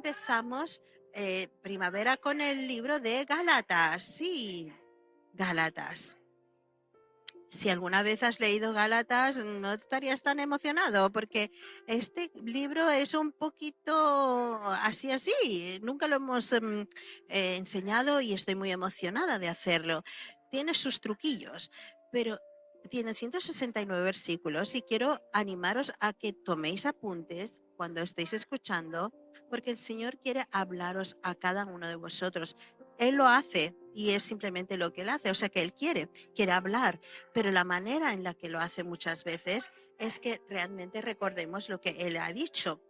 empezamos primavera con el libro de Gálatas. Sí, Gálatas. Si alguna vez has leído Gálatas, no estarías tan emocionado porque este libro es un poquito así. Nunca lo hemos enseñado y estoy muy emocionada de hacerlo. Tiene sus truquillos, pero tiene 169 versículos y quiero animaros a que toméis apuntes cuando estéis escuchando, porque el Señor quiere hablaros a cada uno de vosotros. Él lo hace y es simplemente lo que Él hace, o sea que Él quiere hablar, pero la manera en la que lo hace muchas veces es que realmente recordemos lo que Él ha dicho.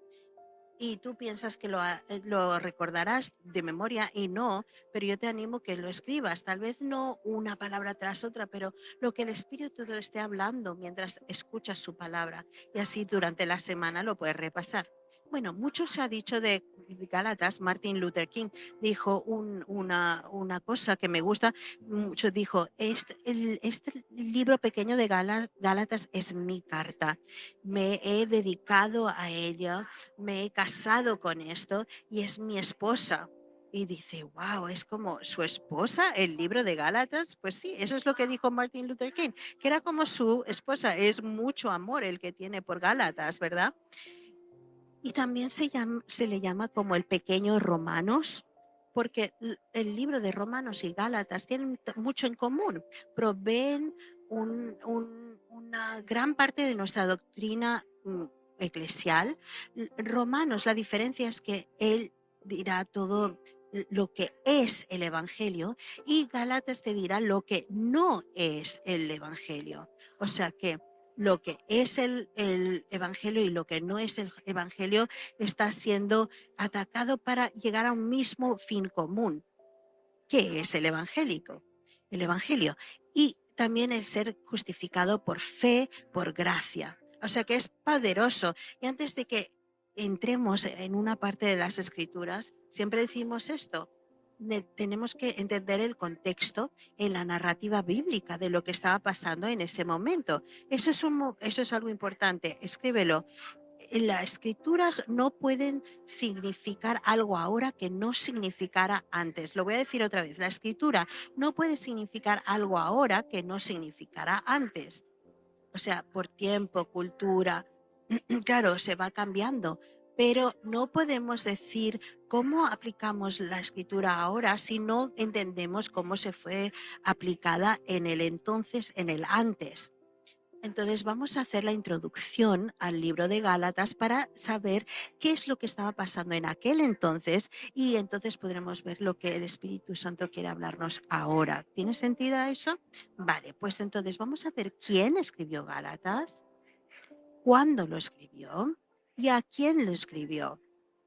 Y tú piensas que lo recordarás de memoria y no, pero yo te animo que lo escribas, tal vez no una palabra tras otra, pero lo que el Espíritu te esté hablando mientras escuchas su palabra y así durante la semana lo puedes repasar. Bueno, mucho se ha dicho de Gálatas. Martin Luther King dijo una cosa que me gusta mucho, dijo, este libro pequeño de Gálatas es mi carta, me he dedicado a ella, me he casado con esto y es mi esposa. Y dice, wow, es como su esposa, el libro de Gálatas. Pues sí, eso es lo que dijo Martin Luther King, que era como su esposa. Es mucho amor el que tiene por Gálatas, ¿verdad? Y también se le llama como el pequeño Romanos, porque el libro de Romanos y Gálatas tienen mucho en común. Proveen una gran parte de nuestra doctrina eclesial. Romanos, la diferencia es que él dirá todo lo que es el Evangelio y Gálatas te dirá lo que no es el Evangelio. O sea que lo que es el Evangelio y lo que no es el Evangelio está siendo atacado para llegar a un mismo fin común. ¿Qué es el evangélico? El Evangelio. Y también el ser justificado por fe, por gracia. O sea que es poderoso. Y antes de que entremos en una parte de las Escrituras, siempre decimos esto. Tenemos que entender el contexto en la narrativa bíblica de lo que estaba pasando en ese momento. Eso es algo importante. Escríbelo. Las escrituras no pueden significar algo ahora que no significara antes. Lo voy a decir otra vez. La escritura no puede significar algo ahora que no significara antes. O sea, por tiempo, cultura, claro, se va cambiando, pero no podemos decir cómo aplicamos la escritura ahora si no entendemos cómo se fue aplicada en el entonces, en el antes. Entonces vamos a hacer la introducción al libro de Gálatas para saber qué es lo que estaba pasando en aquel entonces y entonces podremos ver lo que el Espíritu Santo quiere hablarnos ahora. ¿Tiene sentido eso? Vale, pues entonces vamos a ver quién escribió Gálatas, cuándo lo escribió y a quién lo escribió.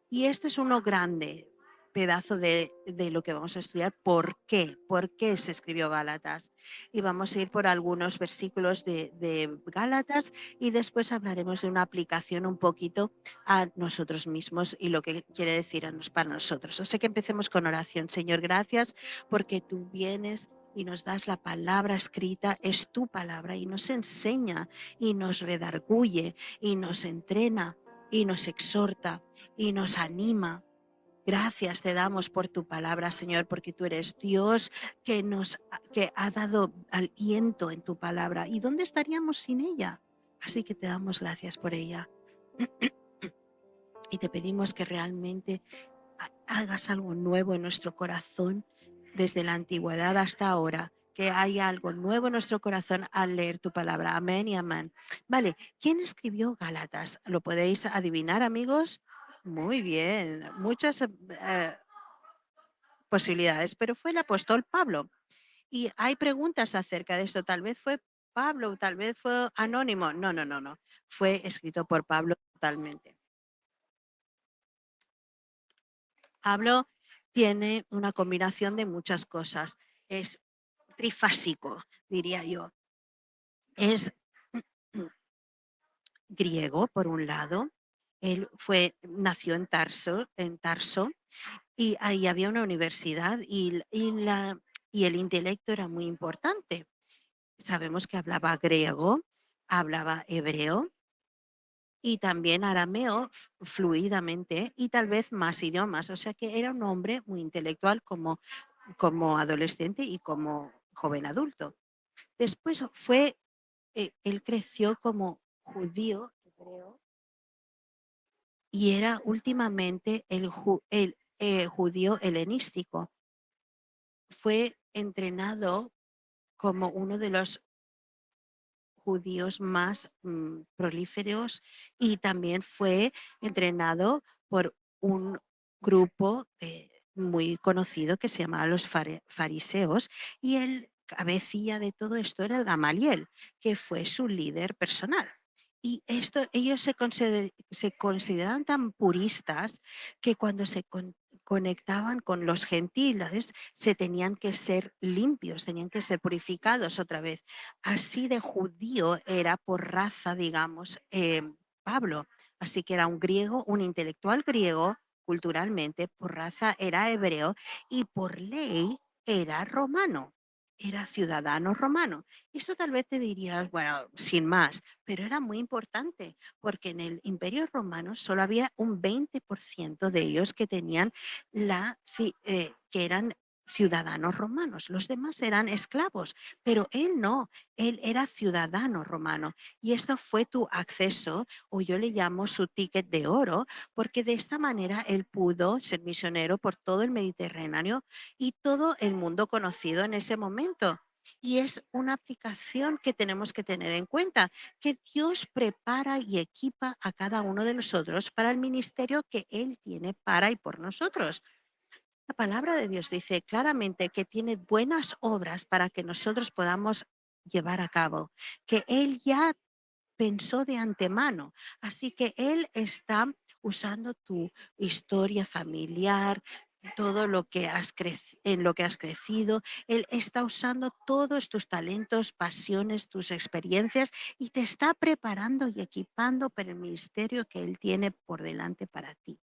Y este es uno grande pedazo de lo que vamos a estudiar. ¿Por qué? ¿Por qué se escribió Gálatas? Y vamos a ir por algunos versículos de Gálatas y después hablaremos de una aplicación un poquito a nosotros mismos y lo que quiere decir para nosotros. O sea que empecemos con oración. Señor, gracias porque tú vienes y nos das la palabra escrita, es tu palabra y nos enseña y nos redarguye y nos entrena y nos exhorta y nos anima. Gracias te damos por tu palabra, Señor, porque tú eres Dios que ha dado aliento en tu palabra. ¿Y dónde estaríamos sin ella? Así que te damos gracias por ella. Y te pedimos que realmente hagas algo nuevo en nuestro corazón desde la antigüedad hasta ahora, que haya algo nuevo en nuestro corazón al leer tu palabra. Amén y amén. Vale, ¿quién escribió Gálatas? ¿Lo podéis adivinar, amigos? Muy bien, muchas posibilidades, pero fue el apóstol Pablo. Y hay preguntas acerca de esto. Tal vez fue Pablo, tal vez fue anónimo. No, no, no, no. Fue escrito por Pablo totalmente. Pablo tiene una combinación de muchas cosas. Es trifásico, diría yo. Es griego, por un lado. Él nació en Tarso, y ahí había una universidad y el intelecto era muy importante. Sabemos que hablaba griego, hablaba hebreo y también arameo fluidamente y tal vez más idiomas. O sea que era un hombre muy intelectual como adolescente y como joven adulto. Después él creció como judío hebreo y era últimamente el judío helenístico. Fue entrenado como uno de los judíos más prolíferos y también fue entrenado por un grupo muy conocido que se llamaba los fariseos y el cabecilla de todo esto era el Gamaliel, que fue su líder personal. Y ellos se consideraban tan puristas que cuando conectaban con los gentiles se tenían que ser limpios, tenían que ser purificados otra vez. Así de judío era por raza, digamos, Pablo. Así que era un griego, un intelectual griego, culturalmente, por raza era hebreo y por ley era romano, era ciudadano romano. Esto tal vez te dirías, bueno, sin más, pero era muy importante porque en el Imperio Romano solo había un 20% de ellos que tenían que eran ciudadanos romanos, los demás eran esclavos, pero él no, él era ciudadano romano y esto fue tu acceso, o yo le llamo su ticket de oro, porque de esta manera él pudo ser misionero por todo el Mediterráneo y todo el mundo conocido en ese momento. Y es una aplicación que tenemos que tener en cuenta, que Dios prepara y equipa a cada uno de nosotros para el ministerio que Él tiene para y por nosotros. La palabra de Dios dice claramente que tiene buenas obras para que nosotros podamos llevar a cabo, que Él ya pensó de antemano. Así que Él está usando tu historia familiar, todo lo que en lo que has crecido. Él está usando todos tus talentos, pasiones, tus experiencias y te está preparando y equipando para el ministerio que Él tiene por delante para ti.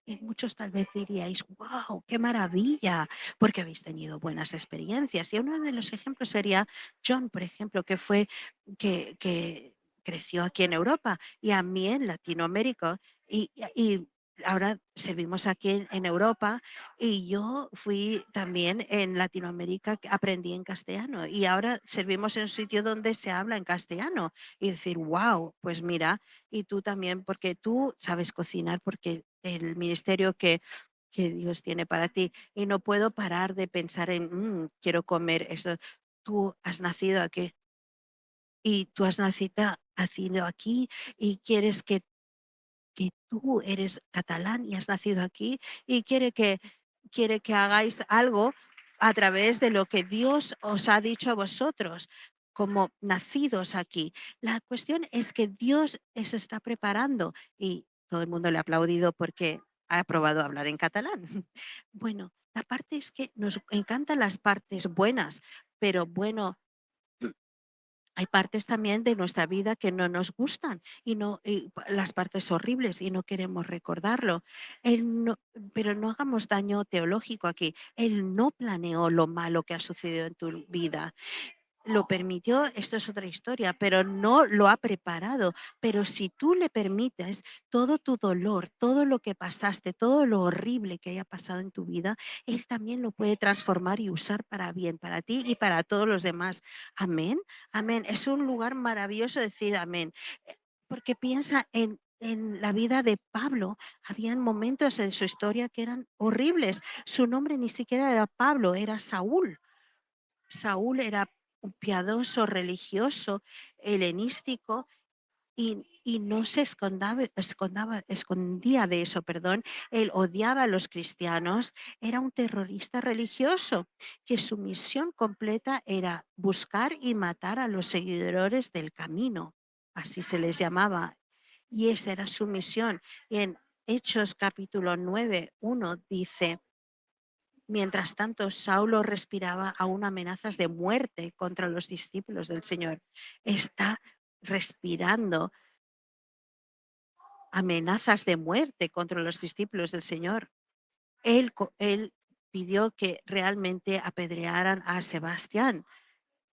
Y muchos tal vez diríais, wow, qué maravilla, porque habéis tenido buenas experiencias. Y uno de los ejemplos sería John, por ejemplo, que creció aquí en Europa y a mí en Latinoamérica. Y ahora servimos aquí en Europa y yo fui también en Latinoamérica, que aprendí en castellano y ahora servimos en un sitio donde se habla en castellano. Y decir, wow, pues mira, y tú también, porque tú sabes cocinar, porque el ministerio que Dios tiene para ti. Y no puedo parar de pensar en, quiero comer eso. Tú has nacido aquí y tú has nacido aquí y quieres que tú eres catalán y has nacido aquí y quiere que hagáis algo a través de lo que Dios os ha dicho a vosotros como nacidos aquí. La cuestión es que Dios se está preparando y todo el mundo le ha aplaudido porque ha probado a hablar en catalán. Bueno, la parte es que nos encantan las partes buenas, pero bueno, hay partes también de nuestra vida que no nos gustan las partes horribles y no queremos recordarlo. Él no- pero no hagamos daño teológico aquí. Él no planeó lo malo que ha sucedido en tu vida, lo permitió, esto es otra historia, pero no lo ha preparado. Pero si tú le permites todo tu dolor, todo lo que pasaste, todo lo horrible que haya pasado en tu vida, Él también lo puede transformar y usar para bien, para ti y para todos los demás. Amén, amén. Es un lugar maravilloso decir amén, porque piensa en la vida de Pablo. Habían momentos en su historia que eran horribles. Su nombre ni siquiera era Pablo, era Saúl. Saúl era un piadoso religioso helenístico y no se escondía de eso, perdón. Él odiaba a los cristianos, era un terrorista religioso, que su misión completa era buscar y matar a los seguidores del camino, así se les llamaba, y esa era su misión. Y en Hechos capítulo 9:1 dice: mientras tanto, Saulo respiraba aún amenazas de muerte contra los discípulos del Señor. Está respirando amenazas de muerte contra los discípulos del Señor. Él pidió que realmente apedrearan a Sebastián.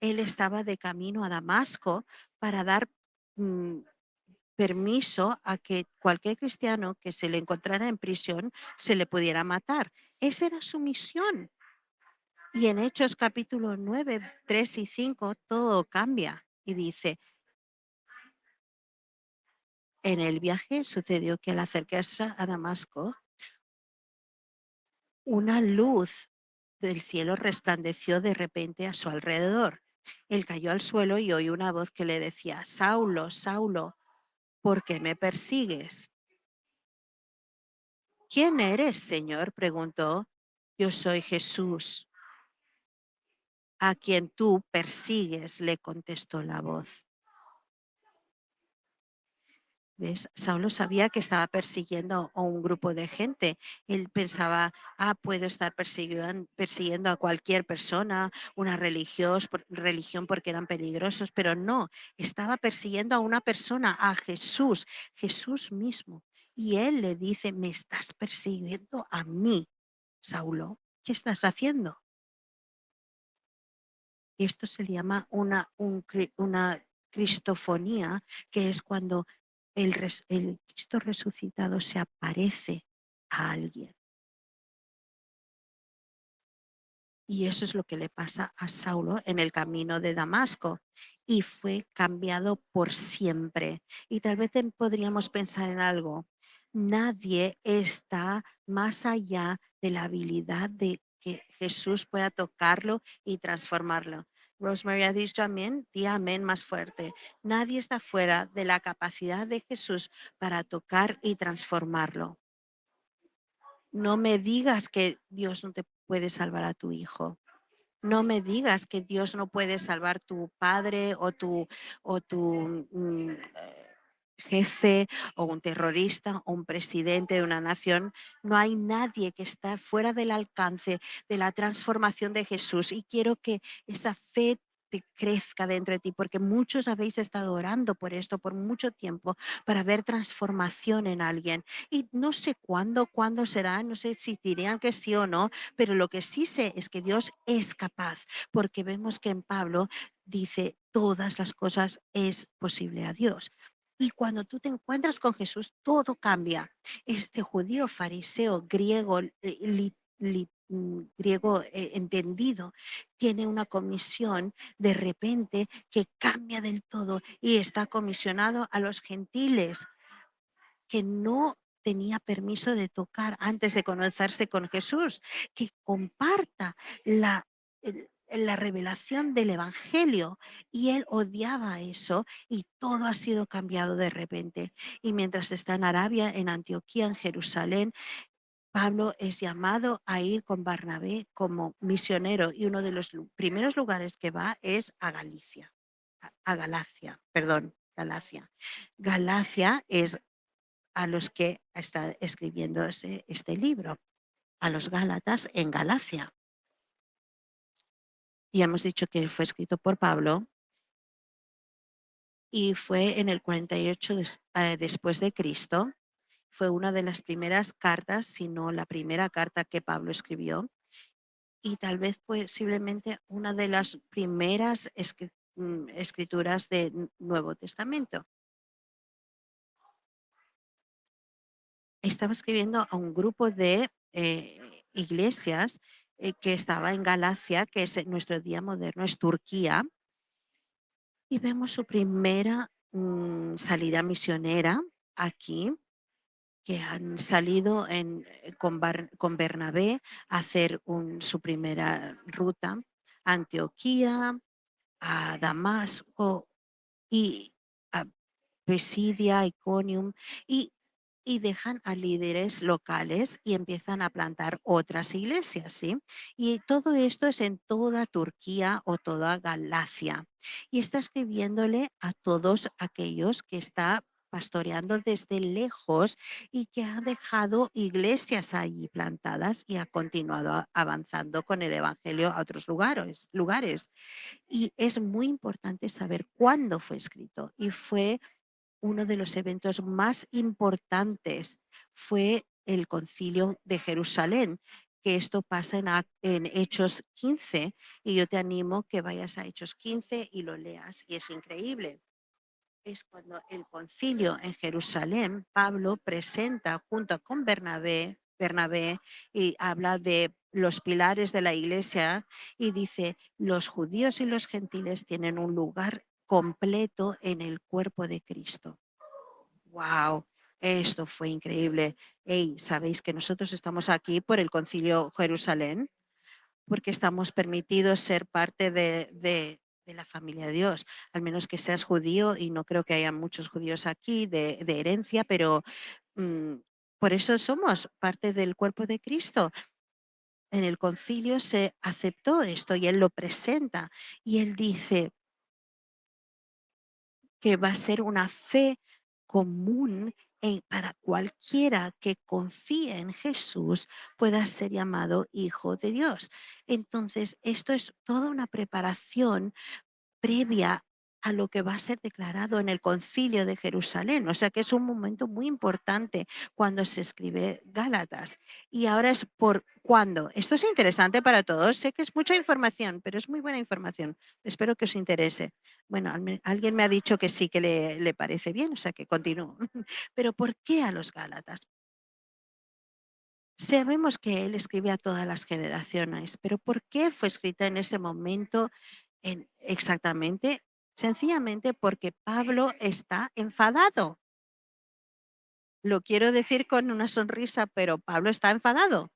Él estaba de camino a Damasco para dar mm, permiso a que cualquier cristiano que se le encontrara en prisión se le pudiera matar. Esa era su misión. Y en Hechos capítulo 9, 3 y 5 todo cambia y dice, en el viaje sucedió que al acercarse a Damasco, una luz del cielo resplandeció de repente a su alrededor. Él cayó al suelo y oyó una voz que le decía, Saulo, Saulo, ¿por qué me persigues? ¿Quién eres, Señor? Preguntó. Yo soy Jesús, a quien tú persigues, le contestó la voz. ¿Ves? Saulo sabía que estaba persiguiendo a un grupo de gente. Él pensaba, puedo estar persiguiendo a cualquier persona, una religión porque eran peligrosos, pero no, estaba persiguiendo a una persona, a Jesús, Jesús mismo. Y él le dice, me estás persiguiendo a mí, Saulo, ¿qué estás haciendo? Esto se le llama una cristofonía, que es cuando el Cristo resucitado se aparece a alguien. Y eso es lo que le pasa a Saulo en el camino de Damasco. Y fue cambiado por siempre. Y tal vez podríamos pensar en algo. Nadie está más allá de la habilidad de que Jesús pueda tocarlo y transformarlo. Rosemary ha dicho amén, di amén más fuerte. Nadie está fuera de la capacidad de Jesús para tocar y transformarlo. No me digas que Dios no te puede salvar a tu hijo. No me digas que Dios no puede salvar tu padre o tu jefe o un terrorista o un presidente de una nación. No hay nadie que está fuera del alcance de la transformación de Jesús. Y quiero que esa fe te crezca dentro de ti, porque muchos habéis estado orando por esto por mucho tiempo para ver transformación en alguien. Y no sé cuándo será, no sé si dirían que sí o no, pero lo que sí sé es que Dios es capaz, porque vemos que en Pablo dice, todas las cosas es posible a Dios. Y cuando tú te encuentras con Jesús, todo cambia. Este judío fariseo griego, griego entendido, tiene una comisión de repente que cambia del todo y está comisionado a los gentiles que no tenía permiso de tocar antes de conocerse con Jesús, que comparta la revelación del Evangelio. Y él odiaba eso y todo ha sido cambiado de repente. Y mientras está en Arabia, en Antioquía, en Jerusalén, Pablo es llamado a ir con Barnabé como misionero y uno de los primeros lugares que va es a Galicia, a Galacia, perdón, Galacia. Galacia es a los que está escribiendo este libro, a los Gálatas en Galacia. Y hemos dicho que fue escrito por Pablo y fue en el 48 después de Cristo. Fue una de las primeras cartas, si no la primera carta que Pablo escribió, y tal vez posiblemente una de las primeras escrituras del Nuevo Testamento. Estaba escribiendo a un grupo de iglesias que estaba en Galacia, que es nuestro día moderno, es Turquía, y vemos su primera salida misionera aquí, que han salido con Bernabé a hacer su primera ruta a Antioquía, a Damasco y a Pisidia, Iconium, y, y dejan a líderes locales y empiezan a plantar otras iglesias, ¿sí? Y todo esto es en toda Turquía o toda Galacia. Y está escribiéndole a todos aquellos que está pastoreando desde lejos y que ha dejado iglesias allí plantadas y ha continuado avanzando con el Evangelio a otros lugares. Y es muy importante saber cuándo fue escrito. Y fue uno de los eventos más importantes, fue el Concilio de Jerusalén, que esto pasa en Hechos 15, y yo te animo que vayas a Hechos 15 y lo leas, y es increíble. es cuando el concilio en Jerusalén, Pablo presenta junto con Bernabé y habla de los pilares de la iglesia y dice, los judíos y los gentiles tienen un lugar completo en el cuerpo de Cristo. ¡Wow! Esto fue increíble. Hey, ¿sabéis que nosotros estamos aquí por el concilio Jerusalén? Porque estamos permitidos ser parte de la familia de Dios, al menos que seas judío, y no creo que haya muchos judíos aquí de herencia, pero mm, por eso somos parte del cuerpo de Cristo. En el concilio se aceptó esto y él lo presenta y él dice que va a ser una fe común para cualquiera que confíe en Jesús pueda ser llamado hijo de Dios. Entonces, esto es toda una preparación previa a lo que va a ser declarado en el Concilio de Jerusalén. O sea que es un momento muy importante cuando se escribe Gálatas. Y ahora es por cuándo. Esto es interesante para todos. Sé que es mucha información, pero es muy buena información. Espero que os interese. Bueno, alguien me ha dicho que sí que le parece bien, o sea que continúo. Pero ¿por qué a los Gálatas? Sabemos que él escribe a todas las generaciones, pero ¿por qué fue escrita en ese momento exactamente? Sencillamente porque Pablo está enfadado. Lo quiero decir con una sonrisa, pero Pablo está enfadado.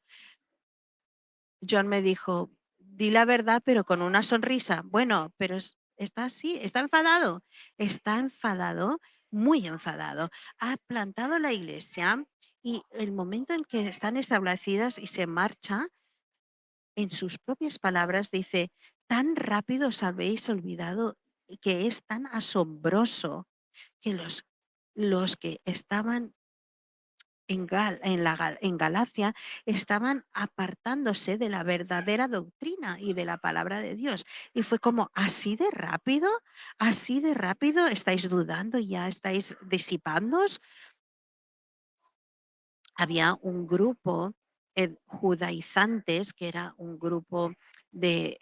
John me dijo, di la verdad, pero con una sonrisa. Bueno, pero está así, está enfadado, muy enfadado. Ha plantado la iglesia y el momento en que están establecidas y se marcha, en sus propias palabras dice, tan rápido os habéis olvidado y que es tan asombroso que los que estaban en Galacia estaban apartándose de la verdadera doctrina y de la palabra de Dios. Y fue como, así de rápido, estáis dudando y ya estáis disipándoos. Había un grupo judaizantes, que era un grupo de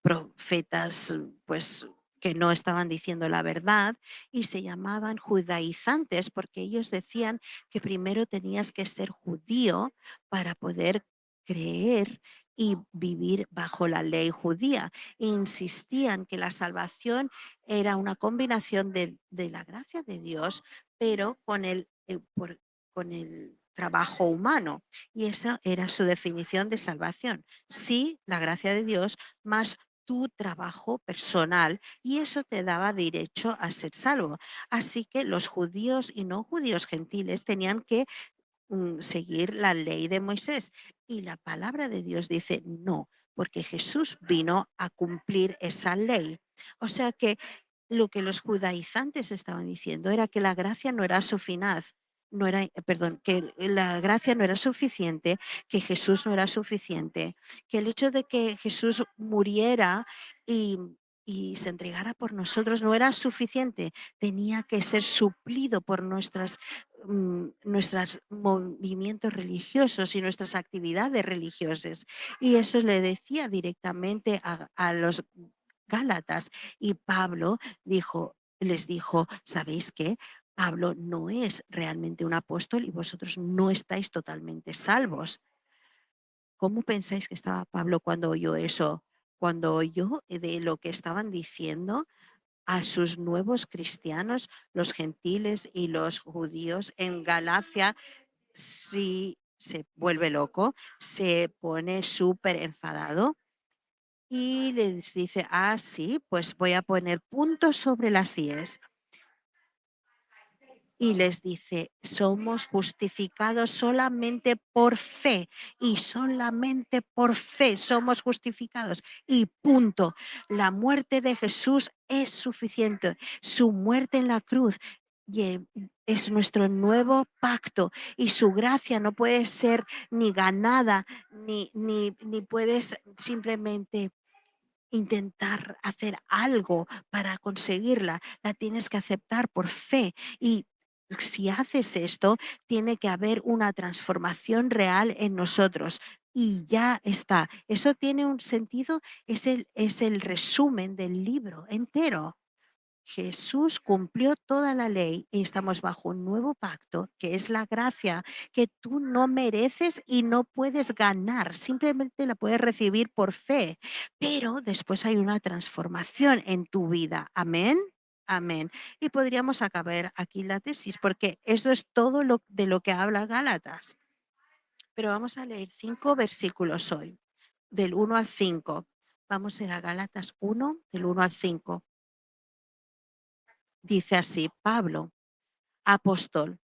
profetas, pues que no estaban diciendo la verdad y se llamaban judaizantes porque ellos decían que primero tenías que ser judío para poder creer y vivir bajo la ley judía. Insistían que la salvación era una combinación de la gracia de Dios, pero con el trabajo humano. Y esa era su definición de salvación. Sí, la gracia de Dios, más tu trabajo personal, y eso te daba derecho a ser salvo. Así que los judíos y no judíos gentiles tenían que seguir la ley de Moisés. Y la palabra de Dios dice no, porque Jesús vino a cumplir esa ley. O sea que lo que los judaizantes estaban diciendo era que la gracia no era no era, perdón, que la gracia no era suficiente, que Jesús no era suficiente, que el hecho de que Jesús muriera y, y se entregara por nosotros no era suficiente, tenía que ser suplido por nuestros movimientos religiosos y nuestras actividades religiosas. Y eso le decía directamente a los Gálatas. Y Pablo les dijo, ¿sabéis qué? Pablo no es realmente un apóstol y vosotros no estáis totalmente salvos. ¿Cómo pensáis que estaba Pablo cuando oyó eso? Cuando oyó de lo que estaban diciendo a sus nuevos cristianos, los gentiles y los judíos en Galacia, sí se vuelve loco, se pone súper enfadado y les dice, ah, sí, pues voy a poner puntos sobre las íes. Y les dice, somos justificados solamente por fe y solamente por fe somos justificados y punto. La muerte de Jesús es suficiente. Su muerte en la cruz es nuestro nuevo pacto y su gracia no puede ser ni ganada ni puedes simplemente intentar hacer algo para conseguirla, la tienes que aceptar por fe. Y si haces esto, tiene que haber una transformación real en nosotros. Y ya está. Eso tiene un sentido, es el resumen del libro entero. Jesús cumplió toda la ley y estamos bajo un nuevo pacto, que es la gracia que tú no mereces y no puedes ganar, simplemente la puedes recibir por fe, pero después hay una transformación en tu vida. Amén. Amén. Y podríamos acabar aquí la tesis, porque eso es todo lo de lo que habla Gálatas. Pero vamos a leer 5 versículos hoy, del 1 al 5. Vamos a ir a Gálatas 1, del 1 al 5. Dice así: Pablo, apóstol,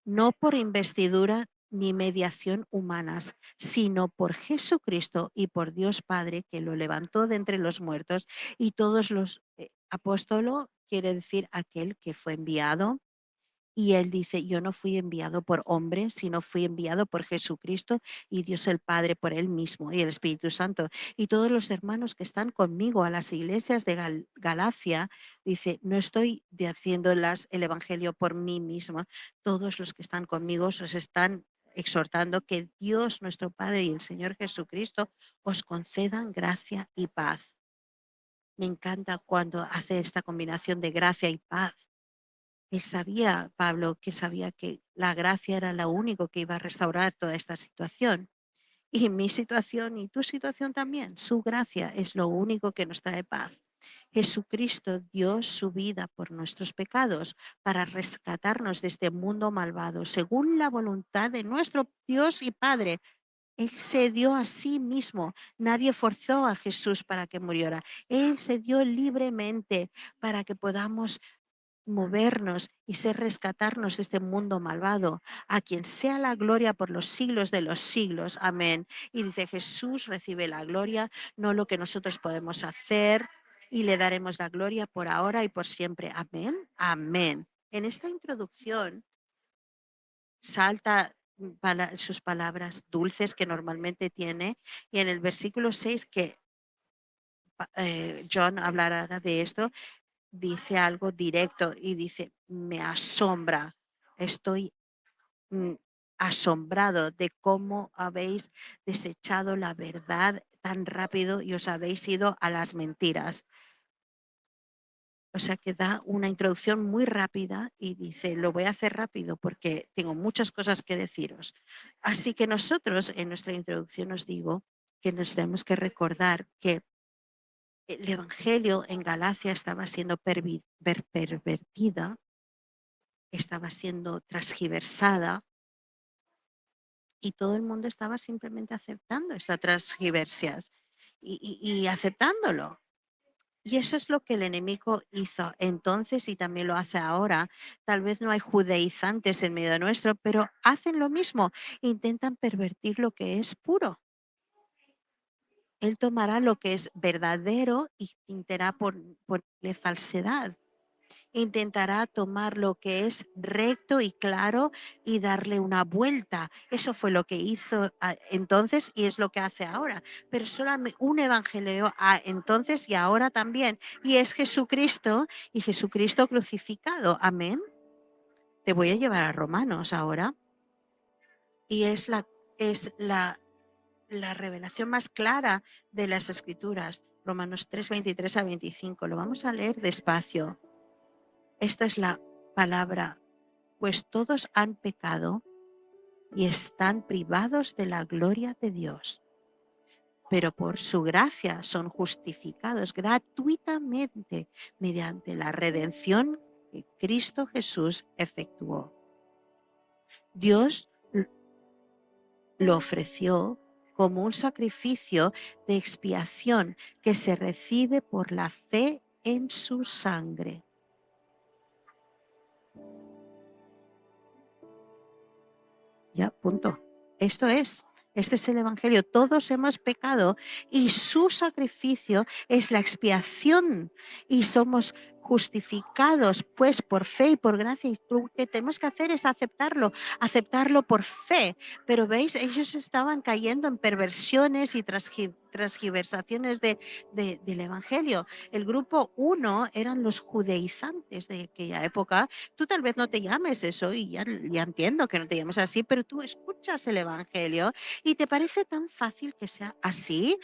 no por investidura ni mediación humanas, sino por Jesucristo y por Dios Padre, que lo levantó de entre los muertos, y todos los apóstolo quiere decir aquel que fue enviado. Y él dice: yo no fui enviado por hombre, sino fui enviado por Jesucristo y Dios el Padre por él mismo y el Espíritu Santo. Y todos los hermanos que están conmigo a las iglesias de Galacia, dice: no estoy haciéndolas el Evangelio por mí misma. Todos los que están conmigo os están exhortando que Dios nuestro Padre y el Señor Jesucristo os concedan gracia y paz. Me encanta cuando hace esta combinación de gracia y paz. Él sabía, Pablo, que sabía que la gracia era lo único que iba a restaurar toda esta situación. Y mi situación y tu situación también, su gracia es lo único que nos trae paz. Jesucristo dio su vida por nuestros pecados para rescatarnos de este mundo malvado, según la voluntad de nuestro Dios y Padre. Él se dio a sí mismo. Nadie forzó a Jesús para que muriera. Él se dio libremente para que podamos movernos y ser rescatarnos de este mundo malvado, a quien sea la gloria por los siglos de los siglos. Amén. Y dice: Jesús recibe la gloria, no lo que nosotros podemos hacer, y le daremos la gloria por ahora y por siempre. Amén. Amén. En esta introducción salta sus palabras dulces que normalmente tiene, y en el versículo 6 que John hablará de esto, dice algo directo y dice: me asombra, estoy asombrado de cómo habéis desechado la verdad tan rápido y os habéis ido a las mentiras. O sea que da una introducción muy rápida y dice: lo voy a hacer rápido porque tengo muchas cosas que deciros. Así que nosotros en nuestra introducción os digo que nos tenemos que recordar que el Evangelio en Galacia estaba siendo pervertida, estaba siendo transgiversada, y todo el mundo estaba simplemente aceptando esas transgiversias y aceptándolo. Y eso es lo que el enemigo hizo entonces y también lo hace ahora. Tal vez no hay judaizantes en medio nuestro, pero hacen lo mismo, intentan pervertir lo que es puro. Él tomará lo que es verdadero y intentará ponerle falsedad. Intentará tomar lo que es recto y claro y darle una vuelta. Eso fue lo que hizo entonces y es lo que hace ahora. Pero solamente un evangelio entonces y ahora también. Y es Jesucristo y Jesucristo crucificado. Amén. Te voy a llevar a Romanos ahora. Y es la revelación más clara de las Escrituras. Romanos 3, 23 a 25. Lo vamos a leer despacio. Esta es la palabra: pues todos han pecado y están privados de la gloria de Dios, pero por su gracia son justificados gratuitamente mediante la redención que Cristo Jesús efectuó. Dios lo ofreció como un sacrificio de expiación que se recibe por la fe en su sangre. Ya, punto. Este es el Evangelio. Todos hemos pecado y su sacrificio es la expiación y somos justificados pues por fe y por gracia. Y lo que tenemos que hacer es aceptarlo por fe. Pero veis, ellos estaban cayendo en perversiones y transgiversaciones del Evangelio. El grupo 1 eran los judaizantes de aquella época. Tú tal vez no te llames eso y ya entiendo que no te llames así, pero tú escuchas el Evangelio y te parece tan fácil que sea así.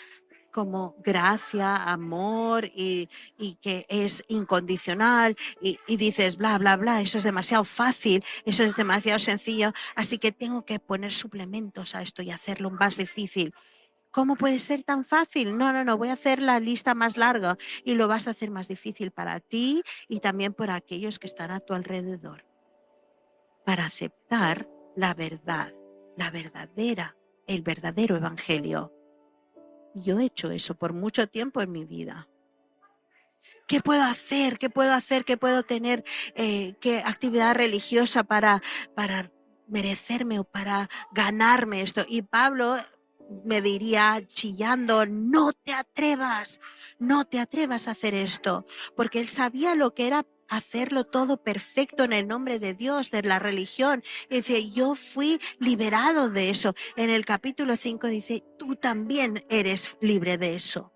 como gracia, amor y que es incondicional y dices bla, bla, bla, eso es demasiado fácil, eso es demasiado sencillo, así que tengo que poner suplementos a esto y hacerlo más difícil. ¿Cómo puede ser tan fácil? No, no, no, voy a hacer la lista más larga y lo vas a hacer más difícil para ti y también para aquellos que están a tu alrededor. Para aceptar la verdad, la verdadera, el verdadero evangelio. Yo he hecho eso por mucho tiempo en mi vida. ¿Qué puedo hacer? ¿Qué puedo hacer? ¿Qué puedo tener? ¿Qué actividad religiosa para merecerme o para ganarme esto? Y Pablo me diría chillando, no te atrevas a hacer esto, porque él sabía lo que era hacerlo todo perfecto en el nombre de Dios, de la religión. Y dice, yo fui liberado de eso. En el capítulo 5 dice, tú también eres libre de eso.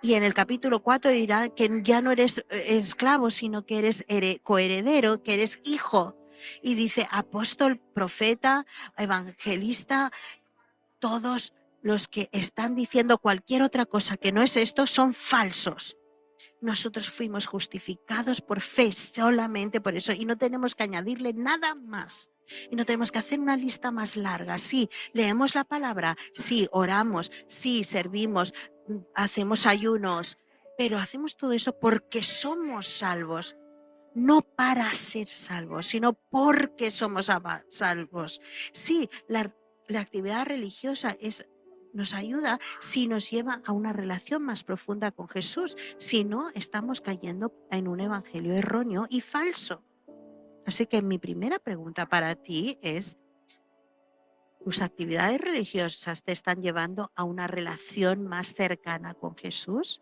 Y en el capítulo 4 dirá que ya no eres esclavo, sino que eres coheredero, que eres hijo. Y dice apóstol, profeta, evangelista, todos los que están diciendo cualquier otra cosa que no es esto son falsos. Nosotros fuimos justificados por fe, solamente por eso, y no tenemos que añadirle nada más. Y no tenemos que hacer una lista más larga. Sí, leemos la palabra, sí, oramos, sí, servimos, hacemos ayunos, pero hacemos todo eso porque somos salvos. No para ser salvos, sino porque somos salvos. Sí, la actividad religiosa nos ayuda si nos lleva a una relación más profunda con Jesús. Si no, estamos cayendo en un evangelio erróneo y falso. Así que mi primera pregunta para ti es, ¿tus actividades religiosas te están llevando a una relación más cercana con Jesús?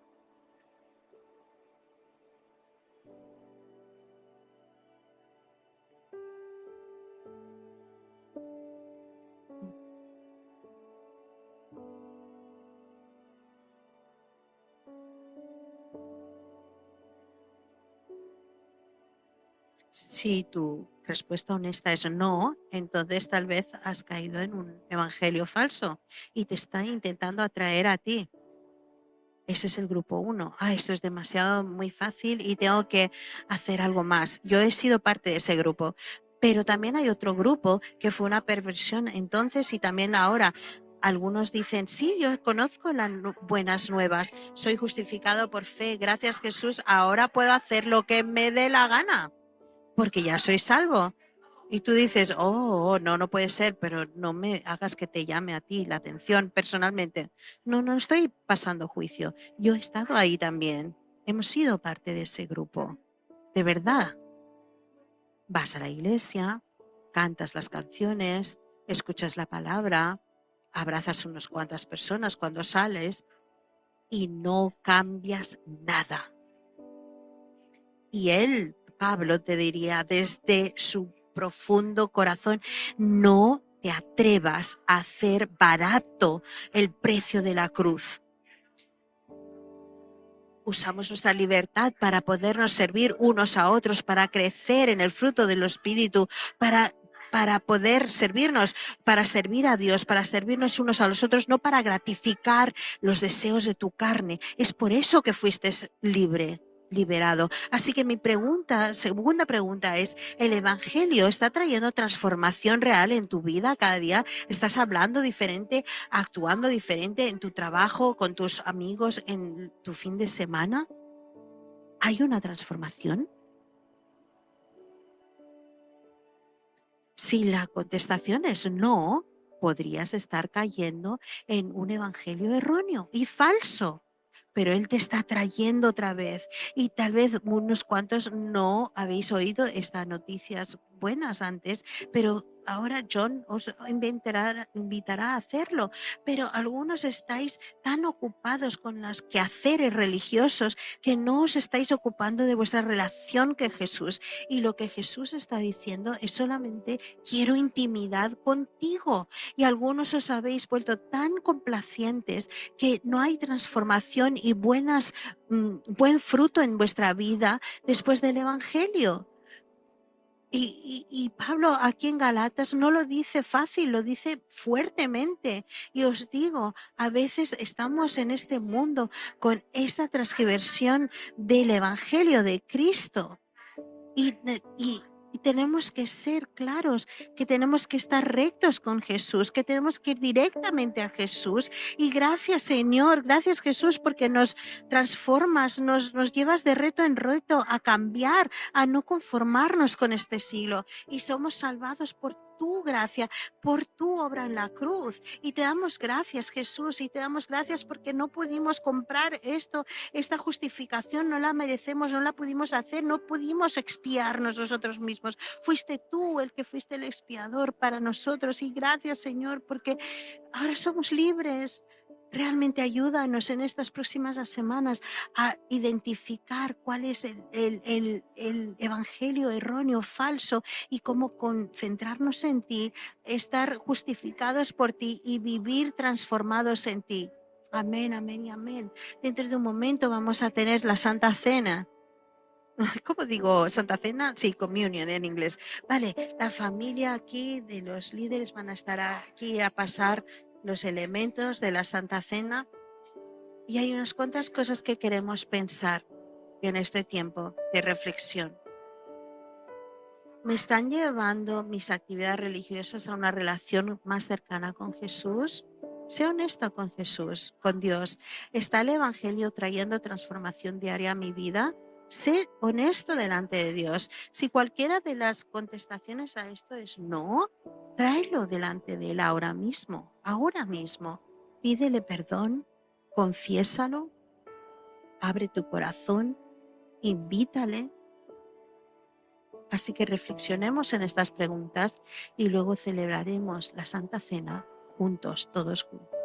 Si tu respuesta honesta es no, entonces tal vez has caído en un evangelio falso y te está intentando atraer a ti. Ese es el grupo 1. Esto es demasiado muy fácil y tengo que hacer algo más. Yo he sido parte de ese grupo, pero también hay otro grupo que fue una perversión entonces y también ahora. Algunos dicen, sí, yo conozco las buenas nuevas, soy justificado por fe, gracias Jesús, ahora puedo hacer lo que me dé la gana porque ya soy salvo. Y tú dices, no, no puede ser, pero no me hagas que te llame a ti la atención personalmente. No, no estoy pasando juicio. Yo he estado ahí también. Hemos sido parte de ese grupo. De verdad. Vas a la iglesia, cantas las canciones, escuchas la palabra, abrazas unas cuantas personas cuando sales y no cambias nada. Y él, Pablo, te diría desde su profundo corazón, no te atrevas a hacer barato el precio de la cruz. Usamos nuestra libertad para podernos servir unos a otros, para crecer en el fruto del Espíritu, para poder servirnos, para servir a Dios, para servirnos unos a los otros, no para gratificar los deseos de tu carne. Es por eso que fuiste liberado. Así que mi segunda pregunta es, ¿el Evangelio está trayendo transformación real en tu vida cada día? ¿Estás hablando diferente, actuando diferente en tu trabajo, con tus amigos, en tu fin de semana? ¿Hay una transformación? Si la contestación es no, podrías estar cayendo en un evangelio erróneo y falso. Pero Él te está trayendo otra vez. Y tal vez unos cuantos no habéis oído estas noticias buenas antes, pero ahora John os invitará a hacerlo. Pero algunos estáis tan ocupados con los quehaceres religiosos que no os estáis ocupando de vuestra relación con Jesús. Y lo que Jesús está diciendo es solamente quiero intimidad contigo. Y algunos os habéis vuelto tan complacientes que no hay transformación y buen fruto en vuestra vida después del Evangelio. Y Pablo aquí en Galatas no lo dice fácil, lo dice fuertemente. Y os digo, a veces estamos en este mundo con esta transgiversión del Evangelio de Cristo. Y tenemos que ser claros, que tenemos que estar rectos con Jesús, que tenemos que ir directamente a Jesús. Y gracias, Señor, gracias, Jesús, porque nos transformas, nos llevas de reto en reto a cambiar, a no conformarnos con este siglo. Y somos salvados por tu gracia, por tu obra en la cruz. Y te damos gracias, Jesús, y te damos gracias porque no pudimos comprar esto, esta justificación no la merecemos, no la pudimos hacer, no pudimos expiarnos nosotros mismos. Fuiste tú el que fuiste el expiador para nosotros. Y gracias, Señor, porque ahora somos libres. Realmente ayúdanos en estas próximas semanas a identificar cuál es el evangelio erróneo, falso, y cómo concentrarnos en ti, estar justificados por ti y vivir transformados en ti. Amén, amén y amén. Dentro de un momento vamos a tener la Santa Cena. ¿Cómo digo Santa Cena? Sí, communion en inglés. Vale, la familia aquí de los líderes van a estar aquí a pasar los elementos de la Santa Cena y hay unas cuantas cosas que queremos pensar en este tiempo de reflexión. ¿Me están llevando mis actividades religiosas a una relación más cercana con Jesús? Sé honesto con Jesús, con Dios. ¿Está el Evangelio trayendo transformación diaria a mi vida? Sé honesto delante de Dios. Si cualquiera de las contestaciones a esto es no, tráelo delante de Él ahora mismo, ahora mismo. Pídele perdón, confiésalo, abre tu corazón, invítale. Así que reflexionemos en estas preguntas y luego celebraremos la Santa Cena juntos, todos juntos.